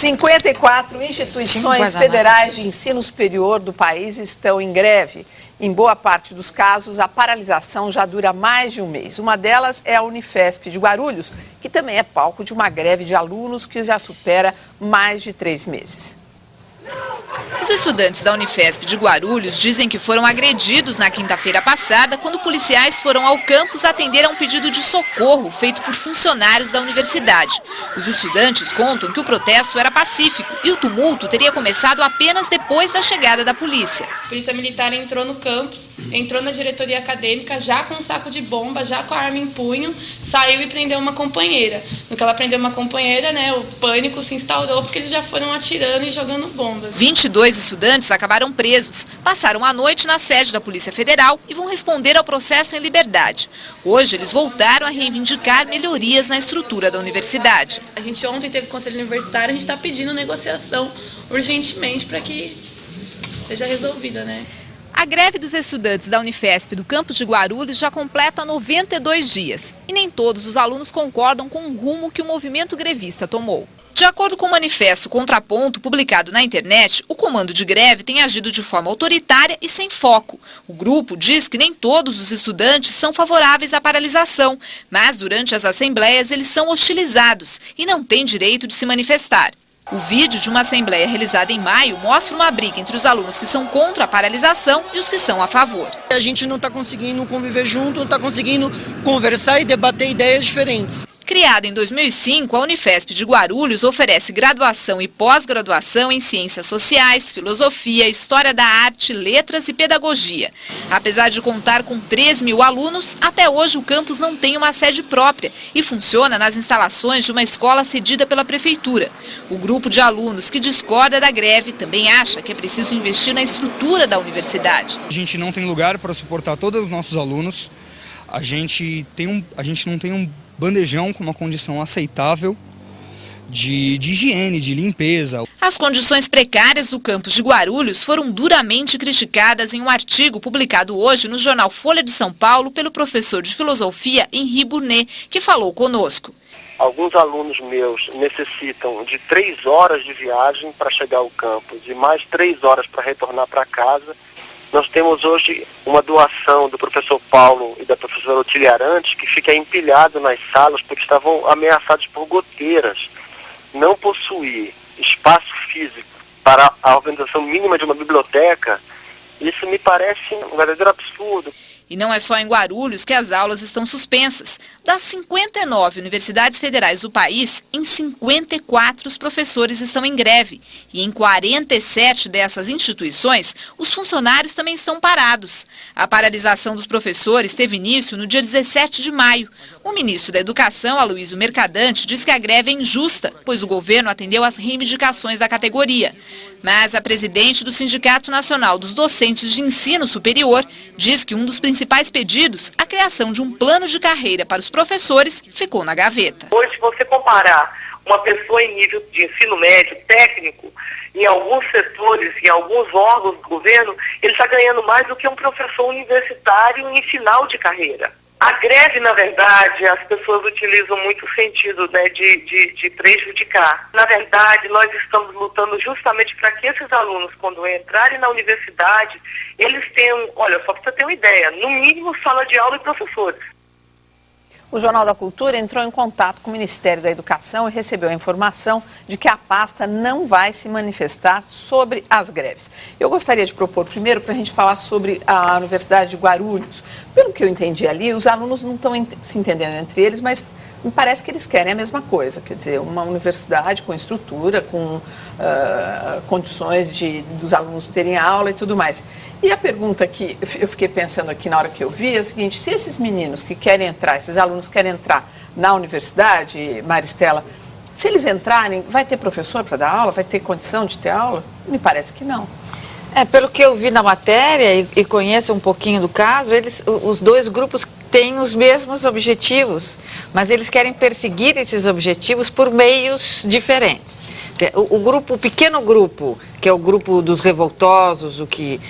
54 instituições federais de ensino superior do país estão em greve. Em boa parte dos casos, a paralisação já dura mais de um mês. Uma delas é a Unifesp de Guarulhos, que também é palco de uma greve de alunos que já supera mais de 3 meses. Os estudantes da Unifesp de Guarulhos dizem que foram agredidos na quinta-feira passada quando policiais foram ao campus atender a um pedido de socorro feito por funcionários da universidade. Os estudantes contam que o protesto era pacífico e o tumulto teria começado apenas depois da chegada da polícia. A polícia militar entrou no campus, entrou na diretoria acadêmica já com um saco de bomba, já com a arma em punho, saiu e prendeu uma companheira. No que ela prendeu uma companheira, o pânico se instaurou porque eles já foram atirando e jogando bombas. 22 estudantes acabaram presos, passaram a noite na sede da Polícia Federal e vão responder ao processo em liberdade. Hoje eles voltaram a reivindicar melhorias na estrutura da universidade. A gente ontem teve conselho universitário, a gente está pedindo negociação urgentemente para que seja resolvida, A greve dos estudantes da Unifesp do campus de Guarulhos já completa 92 dias e nem todos os alunos concordam com o rumo que o movimento grevista tomou. De acordo com o manifesto Contraponto publicado na internet, o comando de greve tem agido de forma autoritária e sem foco. O grupo diz que nem todos os estudantes são favoráveis à paralisação, mas durante as assembleias eles são hostilizados e não têm direito de se manifestar. O vídeo de uma assembleia realizada em maio mostra uma briga entre os alunos que são contra a paralisação e os que são a favor. A gente não está conseguindo conviver junto, não está conseguindo conversar e debater ideias diferentes. Criada em 2005, a Unifesp de Guarulhos oferece graduação e pós-graduação em Ciências Sociais, Filosofia, História da Arte, Letras e Pedagogia. Apesar de contar com 3 mil alunos, até hoje o campus não tem uma sede própria e funciona nas instalações de uma escola cedida pela Prefeitura. O grupo de alunos que discorda da greve também acha que é preciso investir na estrutura da universidade. A gente não tem lugar para suportar todos os nossos alunos, a gente não tem um bandejão com uma condição aceitável de higiene, de limpeza. As condições precárias do campus de Guarulhos foram duramente criticadas em um artigo publicado hoje no jornal Folha de São Paulo pelo professor de filosofia Henri Burnet, que falou conosco. Alguns alunos meus necessitam de 3 horas de viagem para chegar ao campus e mais 3 horas para retornar para casa. Nós temos hoje uma doação do professor Paulo e da professora Otília Arantes que fica empilhado nas salas porque estavam ameaçados por goteiras. Não possuir espaço físico para a organização mínima de uma biblioteca, isso me parece um verdadeiro absurdo. E não é só em Guarulhos que as aulas estão suspensas. Das 59 universidades federais do país, em 54 os professores estão em greve. E em 47 dessas instituições, os funcionários também estão parados. A paralisação dos professores teve início no dia 17 de maio. O ministro da Educação, Aloysio Mercadante, diz que a greve é injusta, pois o governo atendeu às reivindicações da categoria. Mas a presidente do Sindicato Nacional dos Docentes de Ensino Superior diz que um dos principais pedidos, a criação de um plano de carreira para os professores, ficou na gaveta. Hoje, se você comparar uma pessoa em nível de ensino médio, técnico, em alguns setores, em alguns órgãos do governo, ele está ganhando mais do que um professor universitário em final de carreira. A greve, na verdade, as pessoas utilizam muito o sentido de prejudicar. Na verdade, nós estamos lutando justamente para que esses alunos, quando entrarem na universidade, eles tenham, olha, só para você ter uma ideia, no mínimo sala de aula e professores. O Jornal da Cultura entrou em contato com o Ministério da Educação e recebeu a informação de que a pasta não vai se manifestar sobre as greves. Eu gostaria de propor primeiro para a gente falar sobre a Universidade de Guarulhos. Pelo que eu entendi ali, os alunos não estão se entendendo entre eles, mas me parece que eles querem a mesma coisa, quer dizer, uma universidade com estrutura, com condições dos alunos terem aula e tudo mais. E a pergunta que eu fiquei pensando aqui na hora que eu vi é o seguinte: se esses meninos que querem entrar, esses alunos querem entrar na universidade, Maristela, se eles entrarem, vai ter professor para dar aula? Vai ter condição de ter aula? Me parece que não. Pelo que eu vi na matéria e conheço um pouquinho do caso, os dois grupos têm os mesmos objetivos, mas eles querem perseguir esses objetivos por meios diferentes. O pequeno grupo que é o grupo dos revoltosos, o que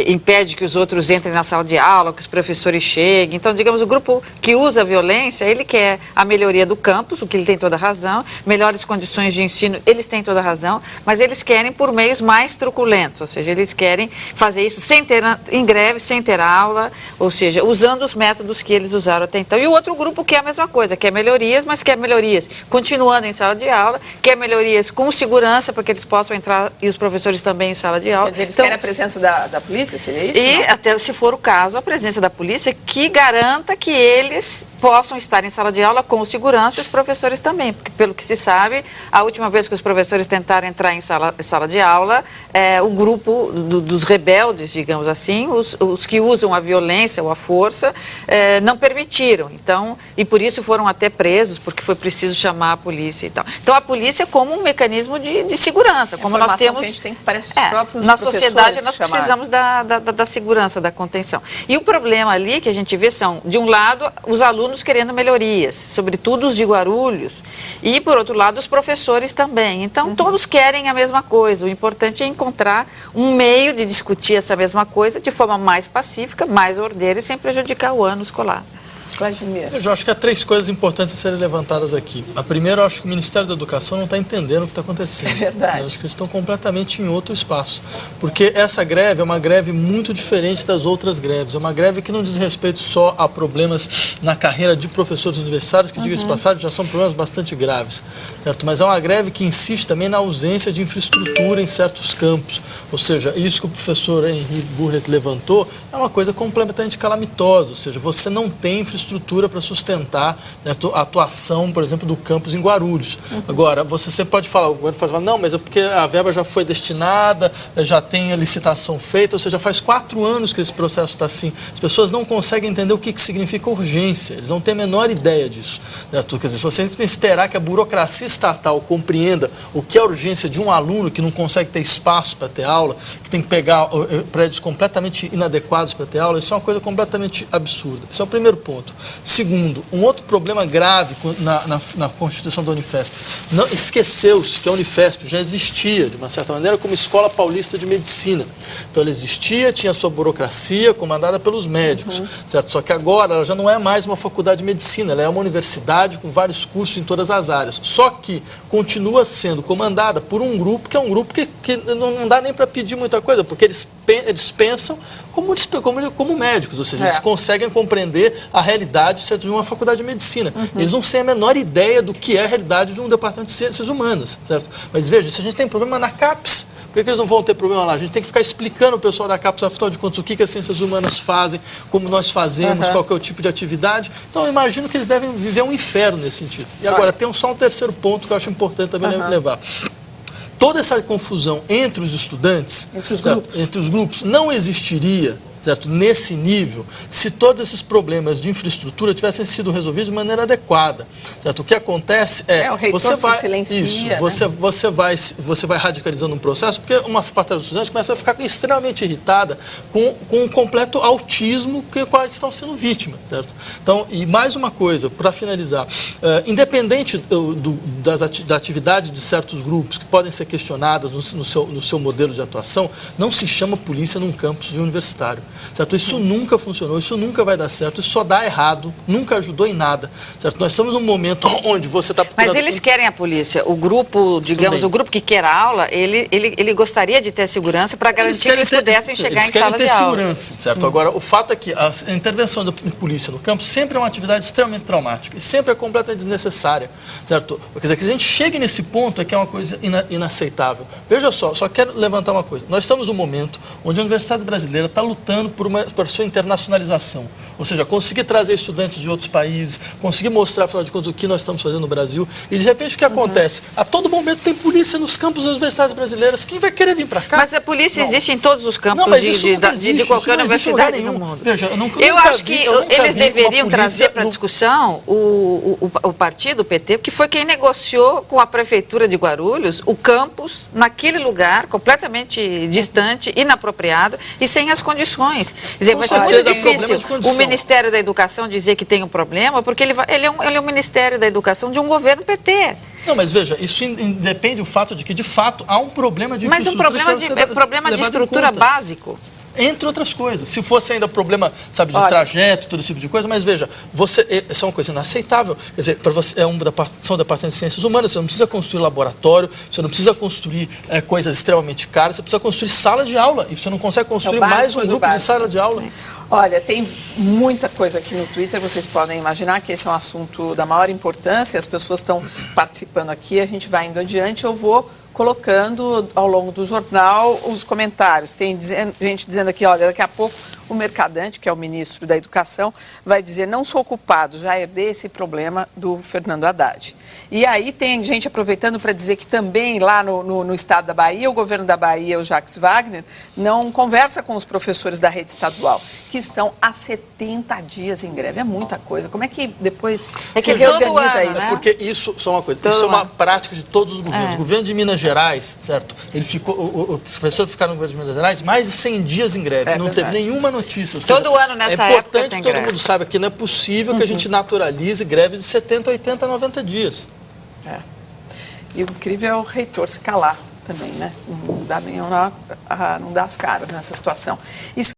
impede que os outros entrem na sala de aula, que os professores cheguem. Então, digamos, o grupo que usa a violência, ele quer a melhoria do campus, o que ele tem toda a razão, melhores condições de ensino, eles têm toda a razão, mas eles querem por meios mais truculentos, ou seja, eles querem fazer isso sem ter, em greve, sem ter aula, ou seja, usando os métodos que eles usaram até então. E o outro grupo quer a mesma coisa, quer melhorias, mas quer melhorias continuando em sala de aula, quer melhorias com segurança, para que eles possam entrar, e os professores também em sala de aula. Quer dizer, eles querem a presença da polícia, seria isso? E, não? até se for o caso, a presença da polícia que garanta que eles possam estar em sala de aula com segurança e os professores também, porque pelo que se sabe, a última vez que os professores tentaram entrar em sala de aula, o grupo dos rebeldes, digamos assim, os que usam a violência ou a força, não permitiram. Então, e por isso foram até presos, porque foi preciso chamar a polícia e tal. Então, a polícia como um mecanismo de segurança, como nós temos... Que a gente tem que parece os próprios na sociedade nós chamaram. precisamos da segurança, da contenção. E o problema ali que a gente vê são, de um lado, os alunos querendo melhorias, sobretudo os de Guarulhos, e por outro lado os professores também. Então todos querem a mesma coisa, o importante é encontrar um meio de discutir essa mesma coisa de forma mais pacífica, mais ordeira e sem prejudicar o ano escolar. Vladimir. Eu já acho que há 3 coisas importantes a serem levantadas aqui. A primeira, eu acho que o Ministério da Educação não está entendendo o que está acontecendo. É verdade. Eu acho que eles estão completamente em outro espaço. Porque essa greve é uma greve muito diferente das outras greves. É uma greve que não diz respeito só a problemas na carreira de professores universitários, que, diga-se de passagem, já são problemas bastante graves. Certo? Mas é uma greve que insiste também na ausência de infraestrutura em certos campos. Ou seja, isso que o professor Henri Burret levantou é uma coisa completamente calamitosa. Ou seja, você não tem infraestrutura para sustentar, né, a atuação, por exemplo, do campus em Guarulhos. Agora, você sempre pode falar, o governo pode falar, não, mas é porque a verba já foi destinada, já tem a licitação feita, ou seja, faz 4 anos que esse processo está assim. As pessoas não conseguem entender o que significa urgência, eles não têm a menor ideia disso. Né? Quer dizer, você tem que esperar que a burocracia estatal compreenda o que é a urgência de um aluno que não consegue ter espaço para ter aula, que tem que pegar prédios completamente inadequados para ter aula, isso é uma coisa completamente absurda. Esse é o primeiro ponto. Segundo, um outro problema grave na Constituição da Unifesp. Esqueceu-se que a Unifesp já existia, de uma certa maneira, como Escola Paulista de Medicina. Então, ela existia, tinha sua burocracia comandada pelos médicos, certo? Só que agora ela já não é mais uma faculdade de medicina, ela é uma universidade com vários cursos em todas as áreas. Só que continua sendo comandada por um grupo que é um grupo que não dá nem para pedir muita coisa, porque eles pensam como médicos, ou seja, eles conseguem compreender a realidade de uma faculdade de medicina. Eles não têm a menor ideia do que é a realidade de um departamento de ciências humanas, certo? Mas veja, se a gente tem problema na CAPES, por que eles não vão ter problema lá? A gente tem que ficar explicando ao pessoal da CAPES, afinal de contas, o que as ciências humanas fazem, como nós fazemos, qual que é o tipo de atividade. Então, eu imagino que eles devem viver um inferno nesse sentido. E agora, tem só um terceiro ponto que eu acho importante também levar. Toda essa confusão entre os estudantes, entre os grupos, não existiria, certo, nesse nível, se todos esses problemas de infraestrutura tivessem sido resolvidos de maneira adequada. Certo? O que acontece o reitor se silencia, você vai radicalizando um processo, porque uma parte dos estudantes começa a ficar extremamente irritada com um completo autismo que quais estão sendo vítimas. Certo? Então, e mais uma coisa, para finalizar, independente da atividade de certos grupos que podem ser questionadas no seu modelo de atuação, não se chama polícia num campus universitário. Certo? Isso nunca funcionou, isso nunca vai dar certo, isso só dá errado, nunca ajudou em nada. Certo? Nós estamos num momento onde você está procurando... Mas eles querem a polícia. O grupo, digamos, o grupo que quer a aula, ele gostaria de ter segurança para garantir que eles pudessem chegar em sala de aula. Eles querem ter segurança, certo? Agora, o fato é que a intervenção da polícia no campo sempre é uma atividade extremamente traumática e sempre é completamente desnecessária, certo? Quer dizer, que a gente chegue nesse ponto é que é uma coisa inaceitável. Veja só quero levantar uma coisa. Nós estamos num momento onde a Universidade Brasileira está lutando por sua internacionalização. Ou seja, conseguir trazer estudantes de outros países, conseguir mostrar, afinal de contas, o que nós estamos fazendo no Brasil. E, de repente, o que acontece? A todo momento tem polícia nos campos das universidades brasileiras. Quem vai querer vir para cá? Mas a polícia existe em todos os campos de qualquer universidade no mundo. Veja, eu acho que eles deveriam trazer para discussão o partido, o PT, que foi quem negociou com a prefeitura de Guarulhos o campus naquele lugar, completamente distante, inapropriado e sem as condições. Quer dizer, vai ser muito difícil o Ministério da Educação dizer que tem um problema, porque ele é um Ministério da Educação de um governo PT. Não, mas veja, isso independe do fato de que, de fato, há um problema de Mas um problema de estrutura básico. Entre outras coisas. Se fosse ainda problema, sabe, de trajeto, todo esse tipo de coisa, mas veja, isso é uma coisa inaceitável. Quer dizer, para você, são departamentos de ciências humanas, você não precisa construir laboratório, você não precisa construir coisas extremamente caras, você precisa construir sala de aula, e você não consegue construir mais um grupo de sala de aula. Olha, tem muita coisa aqui no Twitter, vocês podem imaginar que esse é um assunto da maior importância, as pessoas estão participando aqui, a gente vai indo adiante, eu vou colocando ao longo do jornal os comentários. Tem gente dizendo aqui, olha, daqui a pouco o Mercadante, que é o ministro da Educação, vai dizer, não sou culpado, já herdei esse problema do Fernando Haddad. E aí tem gente aproveitando para dizer que também lá no estado da Bahia, o governo da Bahia, o Jacques Wagner, não conversa com os professores da rede estadual, que estão há 70 dias em greve. É muita coisa. Como é que depois se reorganiza isso? Né? Porque isso, só uma coisa, isso é uma prática de todos os governos. O governo de Minas Gerais, certo? Ele ficou, o professor ficaram no governo de Minas Gerais mais de 100 dias em greve. Não teve nenhuma notícia. Todo ano nessa época tem greve. É importante que todo mundo saiba que não é possível que a gente naturalize greves de 70, 80, 90 dias. E o incrível é o reitor se calar também, né? Não dá as caras nessa situação.